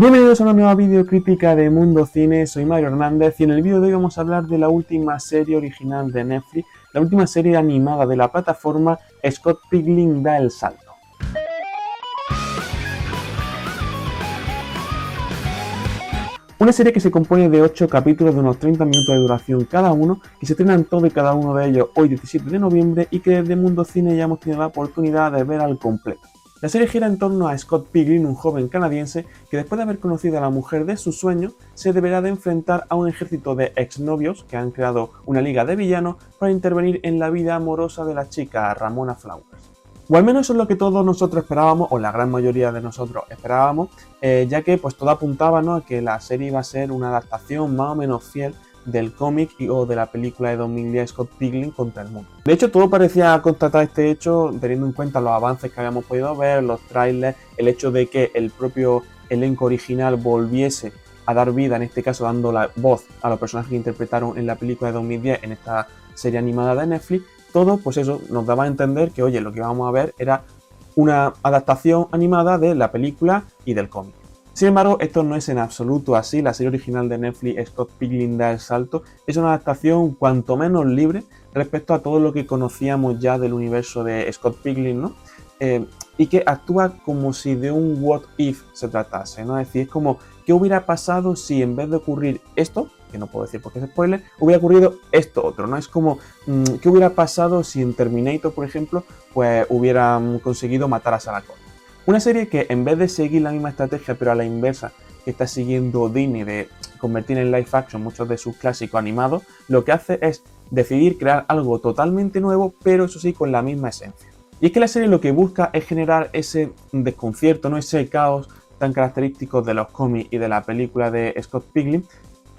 Bienvenidos a una nueva videocrítica de Mundo Cine, soy Mario Hernández y en el vídeo de hoy vamos a hablar de la última serie original de Netflix, la última serie animada de la plataforma Scott Pilgrim da el salto. Una serie que se compone de 8 capítulos de unos 30 minutos de duración cada uno, que se estrenan todo y cada uno de ellos hoy 17 de noviembre y que desde Mundo Cine ya hemos tenido la oportunidad de ver al completo. La serie gira en torno a Scott Pilgrim, un joven canadiense que después de haber conocido a la mujer de sus sueños, se deberá de enfrentar a un ejército de exnovios que han creado una liga de villanos para intervenir en la vida amorosa de la chica Ramona Flowers. O al menos eso es lo que todos nosotros esperábamos, o la gran mayoría de nosotros esperábamos, ya que pues todo apuntaba, ¿no?, a que la serie iba a ser una adaptación más o menos fiel del cómic o de la película de 2010 Scott Pilgrim contra el mundo. De hecho, todo parecía constatar este hecho teniendo en cuenta los avances que habíamos podido ver, los trailers, el hecho de que el propio elenco original volviese a dar vida, en este caso dando la voz a los personajes que interpretaron en la película de 2010 en esta serie animada de Netflix. Todo, pues eso, nos daba a entender que, oye, lo que íbamos a ver era una adaptación animada de la película y del cómic. Sin embargo, esto no es en absoluto así. La serie original de Netflix, Scott Pilgrim da el salto, es una adaptación cuanto menos libre respecto a todo lo que conocíamos ya del universo de Scott Pilgrim, ¿no? Y que actúa como si de un what if se tratase, ¿no? Es decir, es como, ¿qué hubiera pasado si en vez de ocurrir esto, que no puedo decir porque es spoiler, hubiera ocurrido esto otro, ¿no? Es como, ¿qué hubiera pasado si en Terminator, por ejemplo, pues hubieran conseguido matar a Sarah Connor? Una serie que en vez de seguir la misma estrategia pero a la inversa que está siguiendo Disney de convertir en live action muchos de sus clásicos animados, lo que hace es decidir crear algo totalmente nuevo, pero eso sí con la misma esencia. Y es que la serie lo que busca es generar ese desconcierto, ¿no?, ese caos tan característico de los cómics y de la película de Scott Pilgrim,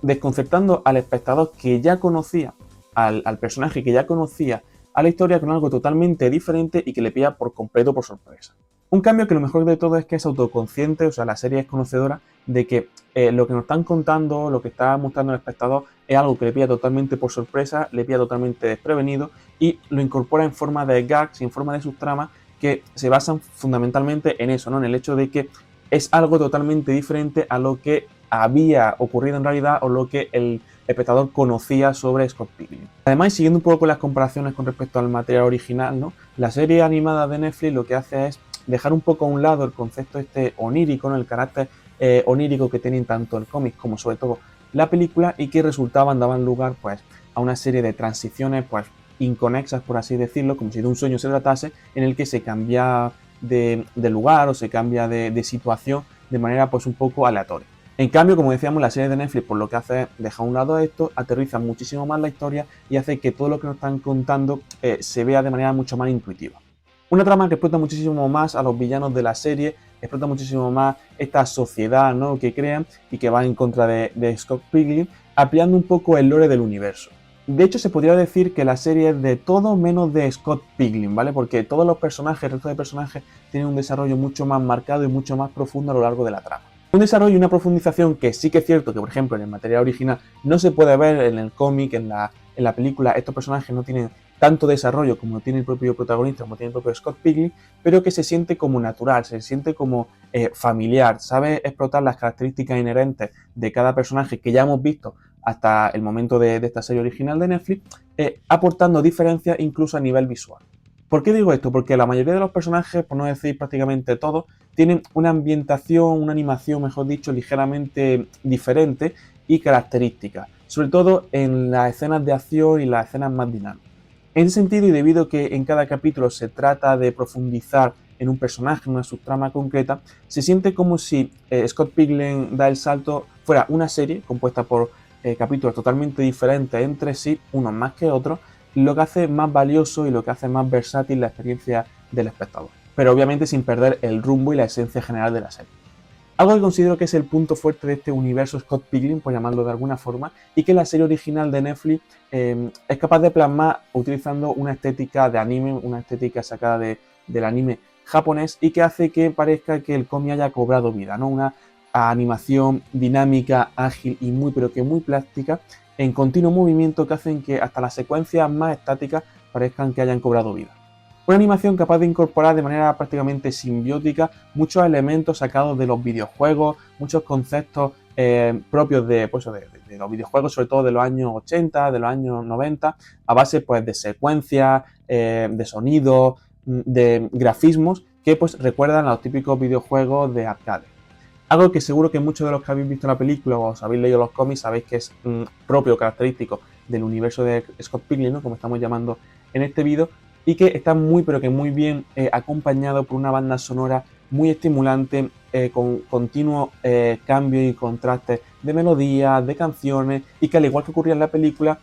desconcertando al espectador que ya conocía al personaje, que ya conocía a la historia con algo totalmente diferente y que le pilla por completo por sorpresa. Un cambio que lo mejor de todo es que es autoconsciente, o sea, la serie es conocedora de que lo que nos están contando, lo que está mostrando el espectador es algo que le pilla totalmente por sorpresa, le pilla totalmente desprevenido y lo incorpora en forma de gags y en forma de subtramas que se basan fundamentalmente en eso, ¿no?, en el hecho de que es algo totalmente diferente a lo que había ocurrido en realidad o lo que el espectador conocía sobre Scott Pilgrim. Además, siguiendo un poco con las comparaciones con respecto al material original, ¿no?, la serie animada de Netflix lo que hace es dejar un poco a un lado el concepto este onírico, ¿no?, el carácter onírico que tienen tanto el cómic como sobre todo la película y que daban lugar pues a una serie de transiciones pues inconexas, por así decirlo, como si de un sueño se tratase, en el que se cambia de lugar o se cambia de situación de manera pues un poco aleatoria. En cambio, como decíamos, la serie de Netflix por lo que hace es dejar a un lado esto, aterriza muchísimo más la historia y hace que todo lo que nos están contando se vea de manera mucho más intuitiva. Una trama que explota muchísimo más a los villanos de la serie, explota muchísimo más esta sociedad, ¿no?, que crean y que va en contra de Scott Pilgrim, ampliando un poco el lore del universo. De hecho, se podría decir que la serie es de todo menos de Scott Pilgrim, ¿vale? Porque todos los personajes, el resto de personajes, tienen un desarrollo mucho más marcado y mucho más profundo a lo largo de la trama. Un desarrollo y una profundización que sí que es cierto que, por ejemplo, en el material original no se puede ver en el cómic, en la película. Estos personajes no tienen tanto desarrollo como tiene el propio protagonista, como tiene el propio Scott Pilgrim, pero que se siente como natural, se siente como familiar, sabe explotar las características inherentes de cada personaje que ya hemos visto hasta el momento de esta serie original de Netflix, aportando diferencias incluso a nivel visual. ¿Por qué digo esto? Porque la mayoría de los personajes, por no decir prácticamente todos, tienen una ambientación, una animación, mejor dicho, ligeramente diferente y característica, sobre todo en las escenas de acción y las escenas más dinámicas. En ese sentido, y debido a que en cada capítulo se trata de profundizar en un personaje, en una subtrama concreta, se siente como si Scott Pilgrim da el salto fuera una serie compuesta por capítulos totalmente diferentes entre sí, unos más que otros, lo que hace más valioso y lo que hace más versátil la experiencia del espectador, pero obviamente sin perder el rumbo y la esencia general de la serie. Algo que considero que es el punto fuerte de este universo Scott Pilgrim, por llamarlo de alguna forma, y que la serie original de Netflix es capaz de plasmar utilizando una estética de anime, una estética sacada del anime japonés y que hace que parezca que el cómic haya cobrado vida, ¿no? Una animación dinámica, ágil y pero que muy plástica, en continuo movimiento, que hacen que hasta las secuencias más estáticas parezcan que hayan cobrado vida. Una animación capaz de incorporar de manera prácticamente simbiótica muchos elementos sacados de los videojuegos, muchos conceptos propios de los videojuegos, sobre todo de los años 80, de los años 90, a base pues, de secuencias, de sonidos, de grafismos que pues, recuerdan a los típicos videojuegos de arcade. Algo que seguro que muchos de los que habéis visto la película o os habéis leído los cómics sabéis que es propio, característico del universo de Scott Pilgrim, ¿no? Como estamos llamando en este vídeo, y que está muy pero que muy bien acompañado por una banda sonora muy estimulante, con continuos cambios y contrastes de melodías, de canciones, y que al igual que ocurría en la película,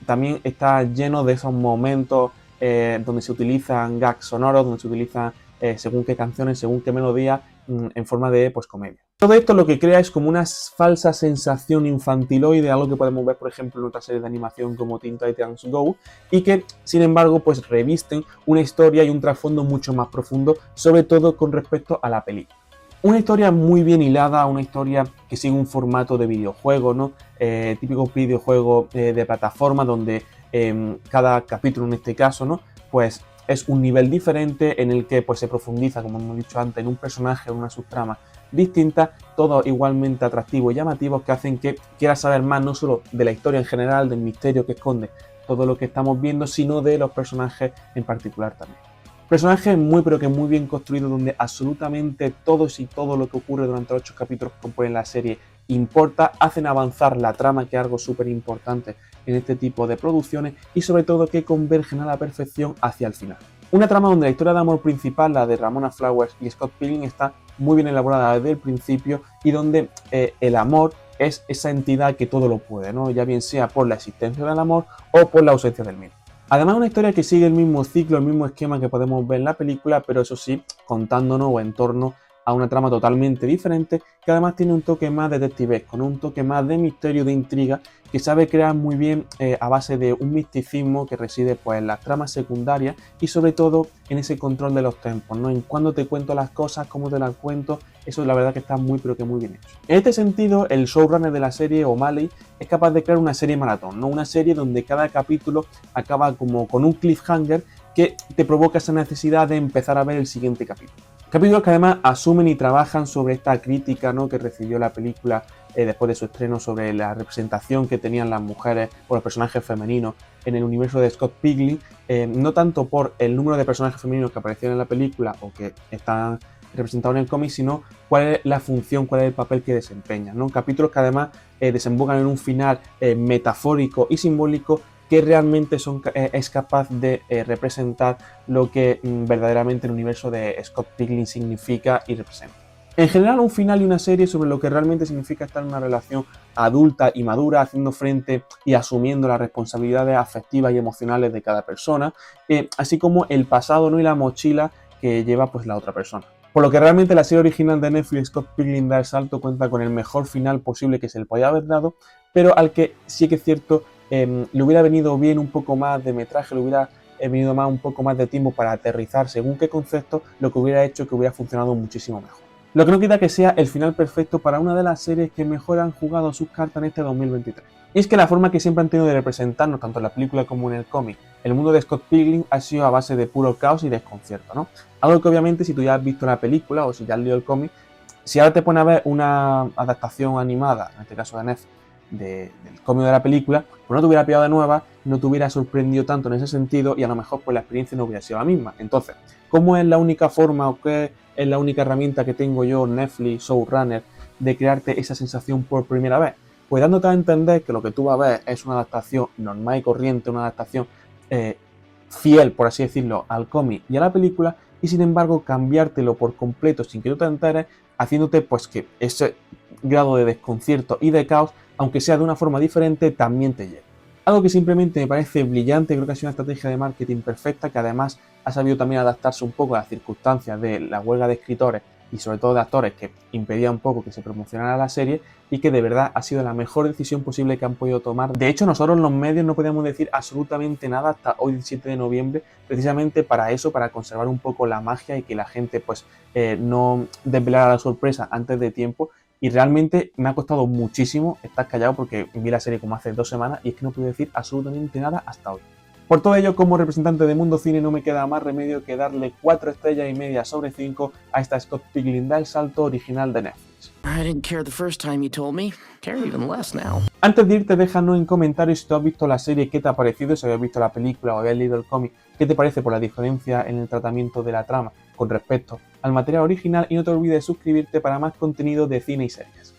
también está lleno de esos momentos donde se utilizan gags sonoros, donde se utilizan según qué canciones, según qué melodías, en forma de pues, comedia. Todo esto lo que crea es como una falsa sensación infantiloide, algo que podemos ver por ejemplo en otras series de animación como Teen Titans Go, y que sin embargo pues revisten una historia y un trasfondo mucho más profundo, sobre todo con respecto a la película. Una historia muy bien hilada, una historia que sigue un formato de videojuego, ¿no? Típico videojuego de plataforma donde cada capítulo en este caso, ¿no? Pues es un nivel diferente en el que pues, se profundiza, como hemos dicho antes, en un personaje, en una subtrama distinta, todos igualmente atractivos y llamativos que hacen que quieras saber más no solo de la historia en general, del misterio que esconde todo lo que estamos viendo, sino de los personajes en particular también. Personajes muy pero que muy bien construidos donde absolutamente todos y todo lo que ocurre durante los 8 capítulos que componen la serie importa, hacen avanzar la trama, que es algo súper importante en este tipo de producciones, y sobre todo que convergen a la perfección hacia el final. Una trama donde la historia de amor principal, la de Ramona Flowers y Scott Pilgrim, está muy bien elaborada desde el principio, y donde el amor es esa entidad que todo lo puede, ¿no? Ya bien sea por la existencia del amor o por la ausencia del mismo. Además, una historia que sigue el mismo ciclo, el mismo esquema que podemos ver en la película, pero eso sí, contándonos o en torno a una trama totalmente diferente, que además tiene un toque más detectivesco, ¿no? Un toque más de misterio, de intriga, que sabe crear muy bien a base de un misticismo que reside pues, en las tramas secundarias y sobre todo en ese control de los tempos, ¿no? En cuándo te cuento las cosas, cómo te las cuento, eso la verdad que está muy pero que muy bien hecho. En este sentido, el showrunner de la serie, O'Malley, es capaz de crear una serie maratón, ¿no? Una serie donde cada capítulo acaba como con un cliffhanger que te provoca esa necesidad de empezar a ver el siguiente capítulo. Capítulos que además asumen y trabajan sobre esta crítica, ¿no? Que recibió la película después de su estreno, sobre la representación que tenían las mujeres o los personajes femeninos en el universo de Scott Pilgrim, no tanto por el número de personajes femeninos que aparecían en la película o que están representados en el cómic, sino cuál es la función, cuál es el papel que desempeñan, ¿no? Capítulos que además desembocan en un final metafórico y simbólico que realmente es capaz de representar lo que verdaderamente el universo de Scott Pilgrim significa y representa. En general, un final y una serie sobre lo que realmente significa estar en una relación adulta y madura, haciendo frente y asumiendo las responsabilidades afectivas y emocionales de cada persona, así como el pasado, ¿no? Y la mochila que lleva pues, la otra persona. Por lo que realmente la serie original de Netflix, Scott Pilgrim da el salto, cuenta con el mejor final posible que se le podía haber dado, pero al que sí que es cierto, le hubiera venido bien un poco más de metraje, le hubiera venido un poco más de tiempo para aterrizar según qué concepto, lo que hubiera hecho que hubiera funcionado muchísimo mejor. Lo que no quita que sea el final perfecto para una de las series que mejor han jugado sus cartas en este 2023. Y es que la forma que siempre han tenido de representarnos, tanto en la película como en el cómic, el mundo de Scott Pilgrim ha sido a base de puro caos y desconcierto, ¿no? Algo que obviamente si tú ya has visto la película o si ya has leído el cómic, si ahora te pones a ver una adaptación animada, en este caso de Netflix, del cómic de la película, pues no te hubiera pillado de nueva, no te hubiera sorprendido tanto en ese sentido y a lo mejor pues la experiencia no hubiera sido la misma. Entonces, ¿cómo es la única forma o qué es la única herramienta que tengo yo, Netflix, Showrunner, de crearte esa sensación por primera vez? Pues dándote a entender que lo que tú vas a ver es una adaptación normal y corriente, una adaptación fiel, por así decirlo, al cómic y a la película, y sin embargo cambiártelo por completo sin que tú te enteres, haciéndote pues que ese grado de desconcierto y de caos, aunque sea de una forma diferente, también te llegue. Algo que simplemente me parece brillante, creo que ha sido una estrategia de marketing perfecta, que además ha sabido también adaptarse un poco a las circunstancias de la huelga de escritores y sobre todo de actores que impedía un poco que se promocionara la serie, y que de verdad ha sido la mejor decisión posible que han podido tomar. De hecho, nosotros los medios no podíamos decir absolutamente nada hasta hoy, el 7 de noviembre, precisamente para eso, para conservar un poco la magia y que la gente pues no desvelara la sorpresa antes de tiempo. Y realmente me ha costado muchísimo estar callado porque vi la serie como hace 2 semanas y es que no pude decir absolutamente nada hasta hoy. Por todo ello, como representante de Mundo Cine, no me queda más remedio que darle 4 estrellas y media sobre 5 a esta Scott Pilgrim da el salto original de Netflix. I didn't care the first time you told me. Care even less now. Antes de irte, déjanos en comentarios si tú has visto la serie, qué te ha parecido, si habías visto la película o habías leído el cómic, qué te parece por la diferencia en el tratamiento de la trama con respecto al material original, y no te olvides de suscribirte para más contenido de cine y series.